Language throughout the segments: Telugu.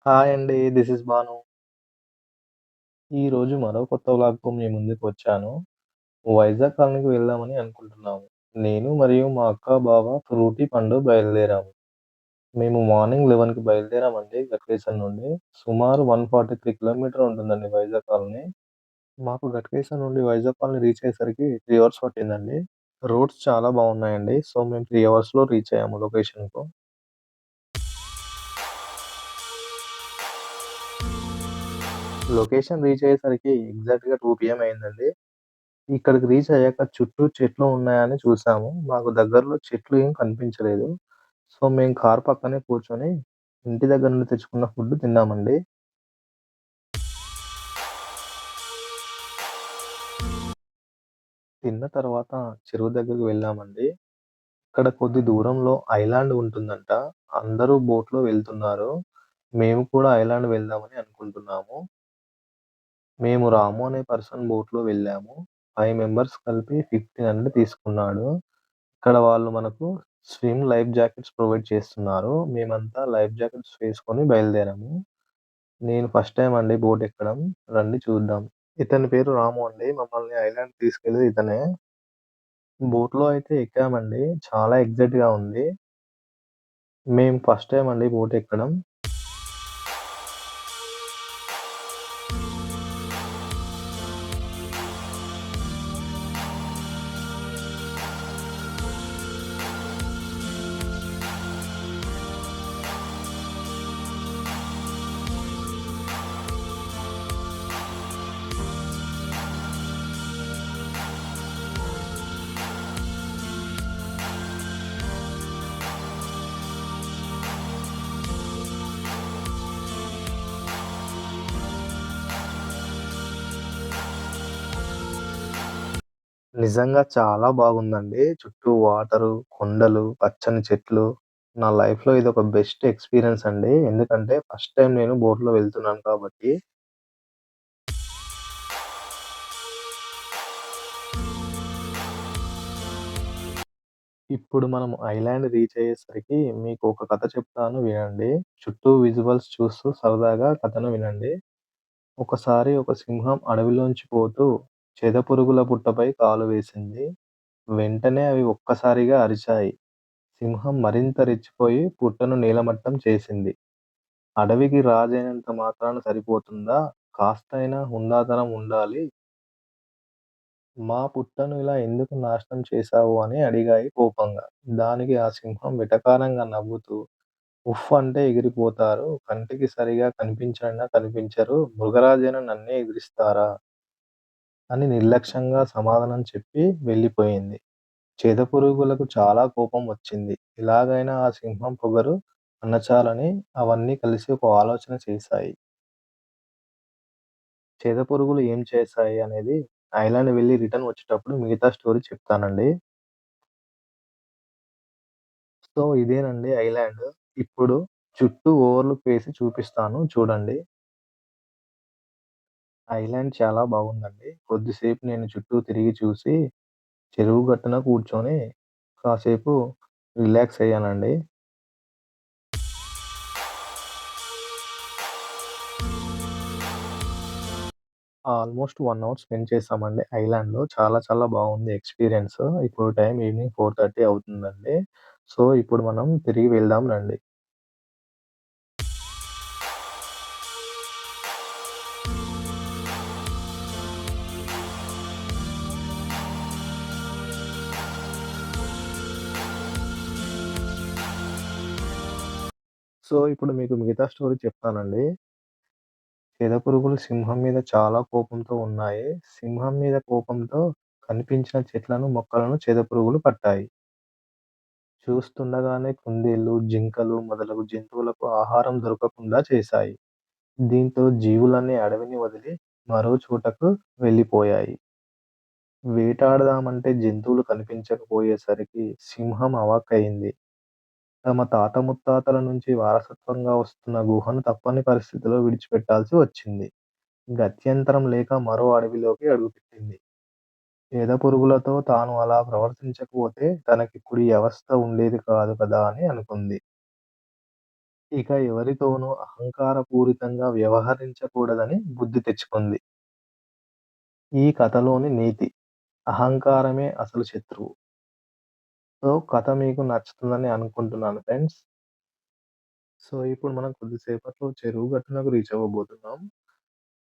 హాయ్ అండి. This is Banu. ఈరోజు మరో కొత్త వ్లాగ్‌తో మీ ముందుకొచ్చాను. వైజాగ్ కాలనీకి వెళ్దామని అనుకుంటున్నాము. నేను మరియు మా అక్క, బావ ఫ్రూటీ, పండు బయలుదేరాము. మేము మార్నింగ్ 11కి బయలుదేరామండి గట్కేసర్ నుండి. సుమారు 143 కిలోమీటర్ ఉంటుందండి వైజాగ్ కాలనీ. మాకు గట్కేసర్ నుండి వైజాగ్ కాలనీ రీచ్ అయ్యేసరికి 3 అవర్స్ పట్టిందండి. రోడ్స్ చాలా బాగున్నాయండి. సో, మేము 3 అవర్స్‌లో రీచ్ అయ్యాము లొకేషన్‌కు. లొకేషన్ రీచ్ అయ్యేసరికి ఎగ్జాక్ట్‌గా 2 పీఎం అయిందండి. ఇక్కడికి రీచ్ అయ్యాక చుట్టూ చెట్లు ఉన్నాయని చూసాము. మాకు దగ్గరలో చెట్లు ఏం కనిపించలేదు. సో, మేము కారు పక్కనే కూర్చొని ఇంటి దగ్గర నుండి తెచ్చుకున్న ఫుడ్ తిన్నామండి. తిన్న తర్వాత చెరువు దగ్గరికి వెళ్ళామండి. ఇక్కడ కొద్ది దూరంలో ఐలాండ్ ఉంటుందంట. అందరూ బోట్‌లో వెళ్తున్నారు. మేము కూడా ఐలాండ్ వెళ్దామని అనుకుంటున్నాము. మేము రాము అనే పర్సన్ బోట్‌లో వెళ్ళాము. 5 మెంబర్స్ కలిపి 1500 తీసుకున్నాడు. ఇక్కడ వాళ్ళు మనకు లైఫ్ జాకెట్స్ ప్రొవైడ్ చేస్తున్నారు. మేమంతా లైఫ్ జాకెట్స్ వేసుకొని బయలుదేరాము. నేను ఫస్ట్ టైమ్ అండి బోట్ ఎక్కడం. రండి చూద్దాం. ఇతని పేరు రాము అండి. మమ్మల్ని ఐలాండ్‌కి తీసుకెళ్ళేది ఇతనే. బోట్‌లో అయితే ఎక్కామండి. చాలా ఎక్సైట్‌గా ఉంది. మేము ఫస్ట్ టైమ్ అండి బోట్ ఎక్కడం. నిజంగా చాలా బాగుందండి. చుట్టూ వాటరు, కొండలు, పచ్చని చెట్లు. నా లైఫ్‌లో ఇదొక బెస్ట్ ఎక్స్‌పీరియన్స్ అండి. ఎందుకంటే ఫస్ట్ టైమ్ నేను బోట్‌లో వెళ్తున్నాను కాబట్టి. ఇప్పుడు మనం ఐలాండ్ రీచ్ అయ్యేసరికి మీకు ఒక కథ చెప్తాను వినండి. చుట్టూ విజువల్స్ చూస్తూ సరదాగా కథను వినండి. ఒకసారి ఒక సింహం అడవిలోంచి పోతూ చెదపురుగుల పుట్టపై కాలు వేసింది. వెంటనే అవి ఒక్కసారిగా అరిచాయి. సింహం మరింత రెచ్చిపోయి పుట్టను నేలమట్టం చేసింది. అడవికి రాజైనంత మాత్రాన సరిపోతుందా? కాస్తైనా హుందాతనం ఉండాలి. మా పుట్టను ఇలా ఎందుకు నాశనం చేశావు అని అడిగాయి కోపంగా. దానికి ఆ సింహం వెటకారంగా నవ్వుతూ ఉఫ్ అంటే ఎగిరిపోతారు. కంటికి సరిగా కనిపించైనా కనిపించరు. మృగరాజైన నన్నే ఎదిరిస్తారా? అని నిర్లక్ష్యంగా సమాధానం చెప్పి వెళ్ళిపోయింది. చెదపురుగులకు చాలా కోపం వచ్చింది. ఎలాగైనా ఆ సింహం పొగరు అణచాలని అవన్నీ కలిసి ఒక ఆలోచన చేశాయి. చెదపురుగులు ఏం చేశాయి అనేది ఐలాండ్ వెళ్లి రిటర్న్ వచ్చేటప్పుడు మిగతా స్టోరీ చెప్తానండి. సో, ఇదేనండి ఐలాండ్. ఇప్పుడు చుట్టూ ఓవర్‌లుక్ వేసి చూపిస్తాను చూడండి. ఐలాండ్ చాలా బాగుందండి. కొద్దిసేపు నేను చుట్టూ తిరిగి చూసి, చెరువు గట్టున కూర్చొని కాసేపు రిలాక్స్ అయ్యానండి. ఆల్‌మోస్ట్ 1 అవర్ స్పెండ్ చేశామండి ఐలాండ్‌లో. చాలా చాలా బాగుంది ఎక్స్‌పీరియన్స్. ఇప్పుడు టైం ఈవినింగ్ 4:30 అవుతుందండి. సో, ఇప్పుడు మనం తిరిగి వెళ్దాం రండి. సో, ఇప్పుడు మీకు మిగతా స్టోరీ చెప్తానండి. చెదపురుగులు సింహం మీద చాలా కోపంతో ఉన్నాయి. సింహం మీద కోపంతో కనిపించిన చెట్లను, మొక్కలను చెదపురుగులు పట్టాయి. చూస్తుండగానే కుందేళ్లు, జింకలు మొదలగు జంతువులకు ఆహారం దొరకకుండా చేశాయి. దీంతో జీవులన్నీ అడవిని వదిలి మరో చోటకు వెళ్ళిపోయాయి. వేటాడదామంటే జంతువులు కనిపించకపోయేసరికి సింహం అవాక్కయింది. తమ తాత ముత్తాతల నుంచి వారసత్వంగా వస్తున్న గుహను తప్పని పరిస్థితిలో విడిచిపెట్టాల్సి వచ్చింది. గత్యంతరం లేక మరో అడవిలోకి అడుగుపెట్టింది. ఎదపురుగులతో తాను అలా ప్రవర్తించకపోతే తనకిప్పుడు ఈ అవస్థ ఉండేది కాదు కదా అని అనుకుంది. ఇక ఎవరితోనూ అహంకారపూరితంగా వ్యవహరించకూడదని బుద్ధి తెచ్చుకుంది. ఈ కథలోని నీతి: అహంకారమే అసలు శత్రువు. సో, కథ మీకు నచ్చుతుందని అనుకుంటున్నాను ఫ్రెండ్స్. సో, ఇప్పుడు మనం కొద్దిసేపట్లో చెరువు గట్టునకు రీచ్ అవ్వబోతున్నాం.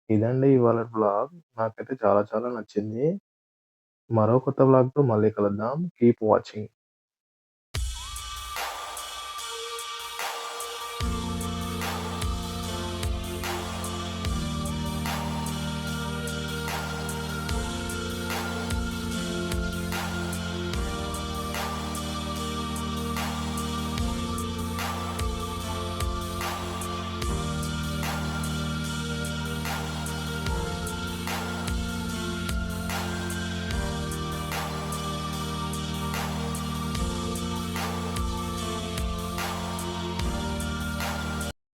ఇదండి ఇవాళటి వ్లాగ్. నాకైతే చాలా చాలా నచ్చింది. మరో కొత్త వ్లాగ్‌తో మళ్ళీ కలుద్దాం. Keep watching.